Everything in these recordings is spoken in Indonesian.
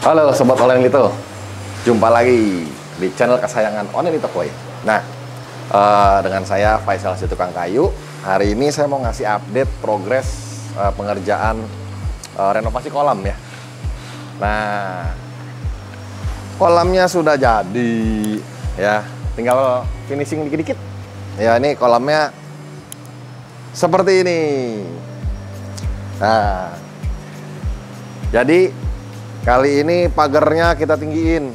Halo Sobat Online Lito, jumpa lagi di channel kesayangan Online Lito Koi. Nah, dengan saya Faisal si tukang kayu. Hari ini saya mau ngasih update progres pengerjaan renovasi kolam ya. Nah, kolamnya sudah jadi ya, tinggal finishing dikit-dikit. Ya, ini kolamnya seperti ini. Nah, jadi kali ini pagarnya kita tinggiin.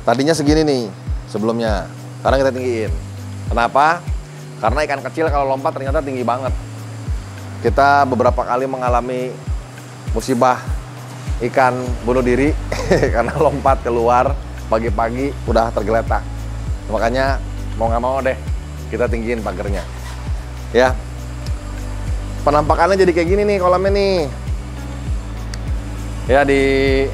Tadinya segini nih sebelumnya, sekarang kita tinggiin. Kenapa? Karena ikan kecil kalau lompat ternyata tinggi banget. Kita beberapa kali mengalami musibah ikan bunuh diri karena lompat keluar pagi-pagi udah tergeletak. Makanya mau nggak mau deh kita tinggiin pagarnya. Ya, penampakannya jadi kayak gini nih kolamnya nih. Ya, di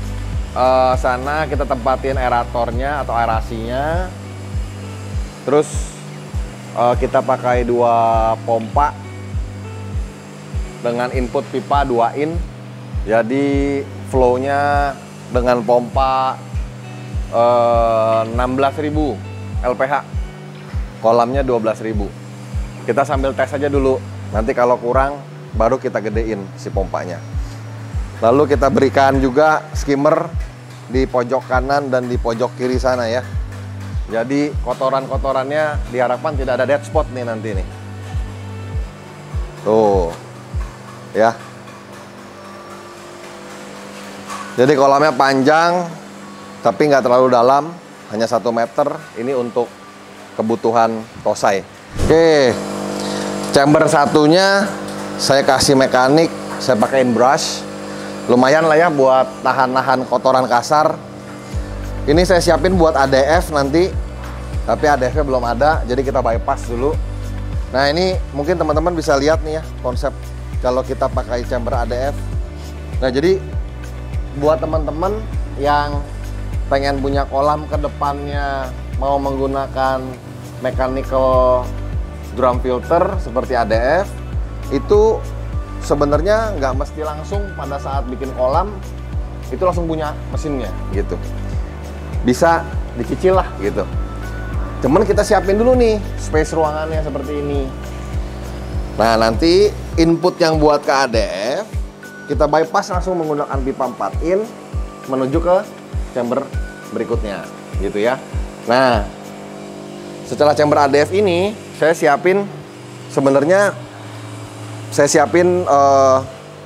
sana kita tempatin aeratornya atau aerasinya. Terus kita pakai 2 pompa dengan input pipa 2 in. Jadi flow-nya dengan pompa 16.000 LPH. Kolamnya 12.000. Kita sambil tes aja dulu. Nanti kalau kurang baru kita gedein si pompanya. Lalu kita berikan juga skimmer di pojok kanan dan di pojok kiri sana ya. Jadi kotoran-kotorannya diharapkan tidak ada dead spot nih nanti nih. Tuh, ya. Jadi kolamnya panjang, tapi nggak terlalu dalam, hanya 1 meter. Ini untuk kebutuhan tosai. Oke, chamber satunya saya kasih mekanik, saya pakein brush. Lumayan lah ya buat tahan-tahan kotoran kasar. Ini saya siapin buat ADF nanti, tapi ADF-nya belum ada, jadi kita bypass dulu. Nah, ini mungkin teman-teman bisa lihat nih ya konsep kalau kita pakai chamber ADF. Nah, jadi buat teman-teman yang pengen punya kolam ke depannya mau menggunakan mechanical drum filter seperti ADF, itu sebenarnya nggak mesti langsung pada saat bikin kolam itu langsung punya mesinnya gitu. Bisa dicicil lah gitu. Cuman kita siapin dulu nih space ruangannya seperti ini. Nah, nanti input yang buat ke ADF kita bypass langsung menggunakan pipa 4 in menuju ke chamber berikutnya gitu ya. Nah, setelah chamber ADF ini saya siapin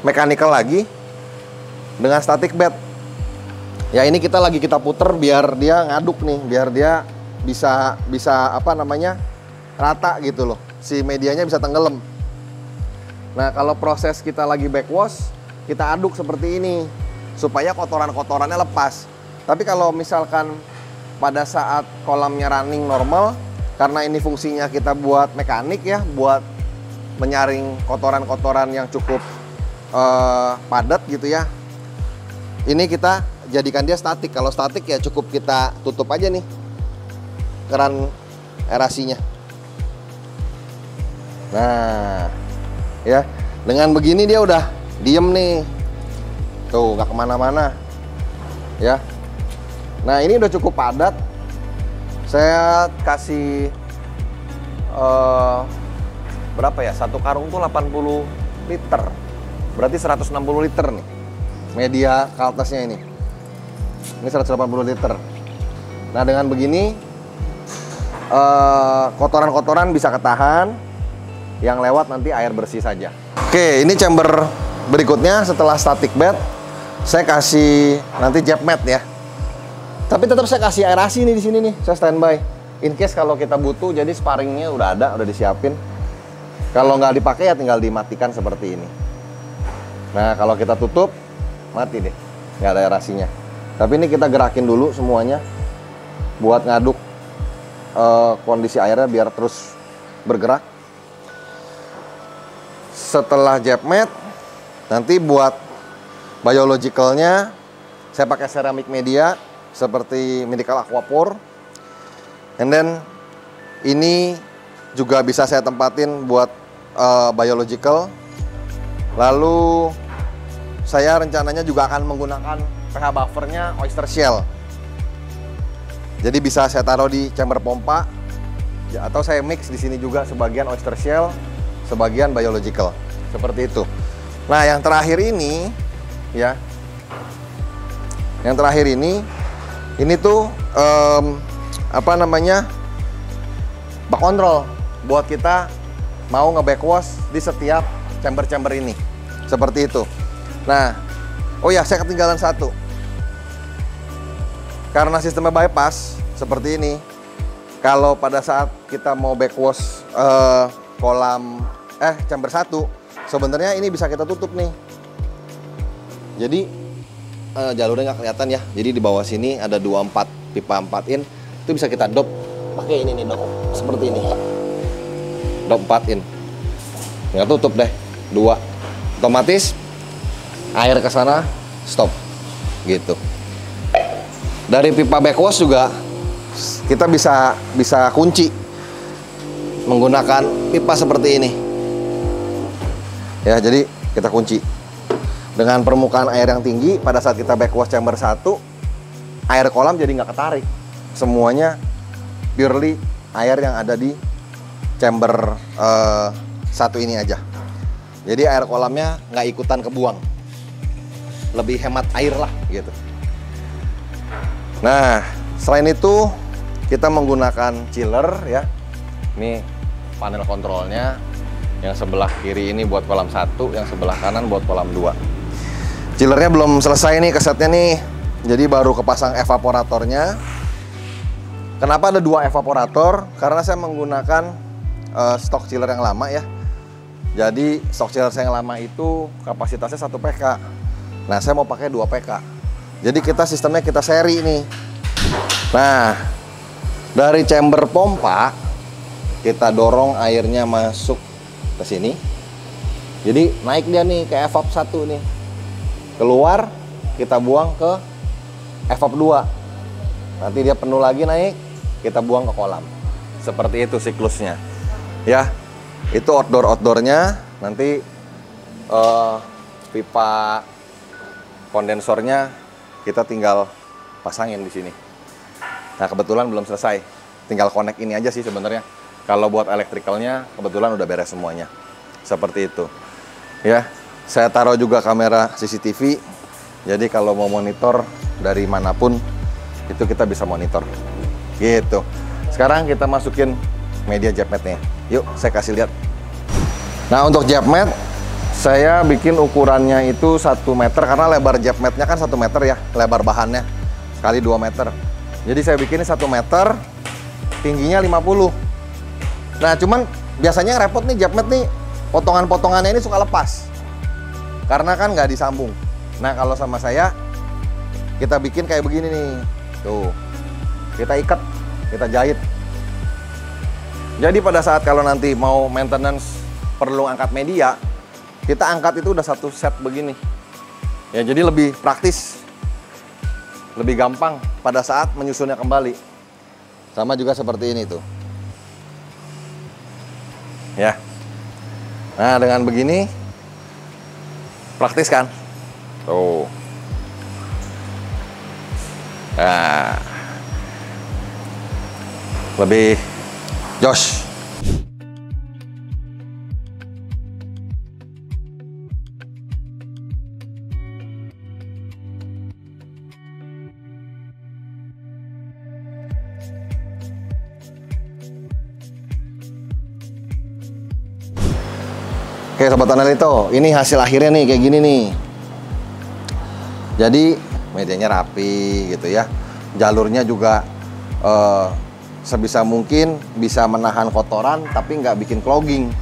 mechanical lagi dengan static bed. Ya, ini kita puter biar dia ngaduk nih, biar dia bisa apa namanya rata gitu loh. Si medianya bisa tenggelam. Nah, kalau proses kita lagi backwash, kita aduk seperti ini supaya kotoran-kotorannya lepas. Tapi kalau misalkan pada saat kolamnya running normal, karena ini fungsinya kita buat mekanik ya, buat menyaring kotoran-kotoran yang cukup padat gitu ya. Ini kita jadikan dia statik. Kalau statik ya cukup kita tutup aja nih keran aerasinya. Nah, ya dengan begini dia udah diem nih. Tuh, nggak kemana-mana ya. Nah, ini udah cukup padat. Saya kasih berapa ya? 1 karung tuh 80 liter. Berarti 160 liter nih. Media kaltesnya ini. Ini 180 liter. Nah, dengan begini kotoran-kotoran bisa ketahan. Yang lewat nanti air bersih saja. Oke, ini chamber berikutnya setelah static bed. Saya kasih nanti jet mat ya. Tapi tetap saya kasih aerasi nih di sini nih. Saya standby. In case kalau kita butuh, jadi sparringnya udah ada, udah disiapin. Kalau nggak dipakai ya tinggal dimatikan seperti ini. Nah, kalau kita tutup, mati deh, nggak ada aerasinya. Tapi ini kita gerakin dulu semuanya buat ngaduk kondisi airnya biar terus bergerak. Setelah jet mat, nanti buat biologicalnya saya pakai ceramic media seperti medical aquapore. And then ini juga bisa saya tempatin buat biological. Lalu saya rencananya juga akan menggunakan pH buffernya oyster shell. Jadi bisa saya taruh di chamber pompa, ya, atau saya mix di sini juga sebagian oyster shell, sebagian biological, seperti itu. Nah, yang terakhir ini, ya, yang terakhir ini tuh apa namanya, bak kontrol buat kita mau nge-backwash di setiap chamber-chamber ini, seperti itu. Nah, oh ya, saya ketinggalan satu. Karena sistemnya bypass seperti ini, kalau pada saat kita mau backwash chamber 1, sebenarnya ini bisa kita tutup nih. Jadi jalurnya nggak kelihatan ya. Jadi di bawah sini ada 24 pipa 4 in, itu bisa kita dop pakai ini nih, dop seperti ini. Dop 4 in. Tinggal tutup deh, 2. Otomatis air ke sana stop. Gitu. Dari pipa backwash juga kita bisa kunci menggunakan pipa seperti ini. Ya, jadi kita kunci. Dengan permukaan air yang tinggi, pada saat kita backwash chamber 1, air kolam jadi nggak ketarik. Semuanya purely air yang ada di chamber 1 ini aja. Jadi air kolamnya nggak ikutan kebuang. Lebih hemat air lah gitu. Nah, selain itu kita menggunakan chiller ya. Ini panel kontrolnya. Yang sebelah kiri ini buat kolam 1, yang sebelah kanan buat kolam 2. Chillernya belum selesai nih kesetnya nih. Jadi baru kepasang evaporatornya. Kenapa ada 2 evaporator? Karena saya menggunakan stok chiller yang lama ya. Jadi stok chiller saya yang lama itu kapasitasnya 1 PK. Nah, saya mau pakai 2 PK. Jadi sistemnya kita seri nih. Nah, dari chamber pompa kita dorong airnya masuk ke sini. Jadi naik dia nih ke evap 1 nih. Keluar, kita buang ke evap 2. Nanti dia penuh lagi naik, kita buang ke kolam. Seperti itu siklusnya. Ya, itu outdoor-outdoornya. Nanti pipa kondensornya kita tinggal pasangin di sini. Nah, kebetulan belum selesai. Tinggal connect ini aja sih sebenarnya. Kalau buat elektrikalnya kebetulan udah beres semuanya. Seperti itu. Ya, saya taruh juga kamera CCTV. Jadi kalau mau monitor dari manapun itu kita bisa monitor. Gitu. Sekarang kita masukin media jepmetnya. Yuk, saya kasih lihat. Nah, untuk jepmet saya bikin ukurannya itu 1 meter karena lebar jepmetnya kan 1 meter ya, lebar bahannya kali 2 meter. Jadi saya bikin 1 meter, tingginya 50. Nah, cuman biasanya repot nih jepmet nih, potongan-potongannya ini suka lepas karena kan nggak disambung. Nah, kalau sama saya kita bikin kayak begini nih, tuh kita ikat, kita jahit. Jadi pada saat kalau nanti mau maintenance perlu angkat media, kita angkat itu udah 1 set begini. Ya, jadi lebih praktis. Lebih gampang pada saat menyusunnya kembali. Sama juga seperti ini tuh. Ya. Nah, dengan begini praktis kan? Tuh. Nah. Lebih josh. Oke Sobat Analito, ini hasil akhirnya nih kayak gini nih. Jadi medianya rapi gitu ya. Jalurnya juga sebisa mungkin bisa menahan kotoran tapi nggak bikin clogging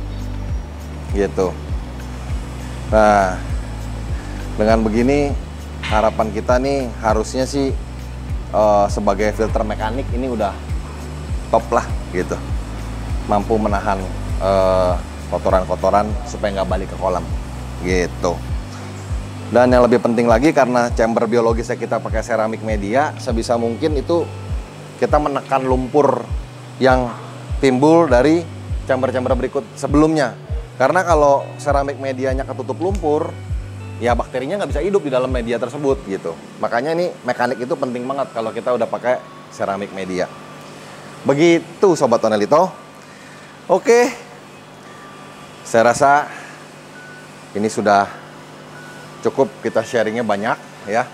gitu. Nah, dengan begini harapan kita nih harusnya sih sebagai filter mekanik ini udah top lah gitu. Mampu menahan kotoran-kotoran supaya nggak balik ke kolam gitu. Dan yang lebih penting lagi karena chamber biologisnya kita pakai seramik media, sebisa mungkin itu kita menekan lumpur yang timbul dari chamber-chamber berikut sebelumnya. Karena kalau seramik medianya ketutup lumpur, ya bakterinya nggak bisa hidup di dalam media tersebut gitu. Makanya ini mekanik itu penting banget kalau kita udah pakai ceramic media. Begitu Sobat Onelito. Oke, saya rasa ini sudah cukup, kita sharingnya banyak ya.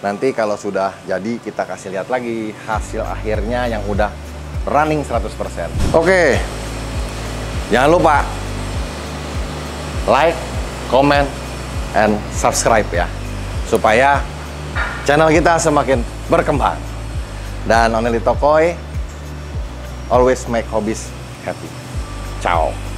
Nanti kalau sudah jadi kita kasih lihat lagi hasil akhirnya yang udah running 100%. Oke, jangan lupa like, comment, and subscribe ya, supaya channel kita semakin berkembang. Dan Onelito Koi always make hobbies happy. Ciao.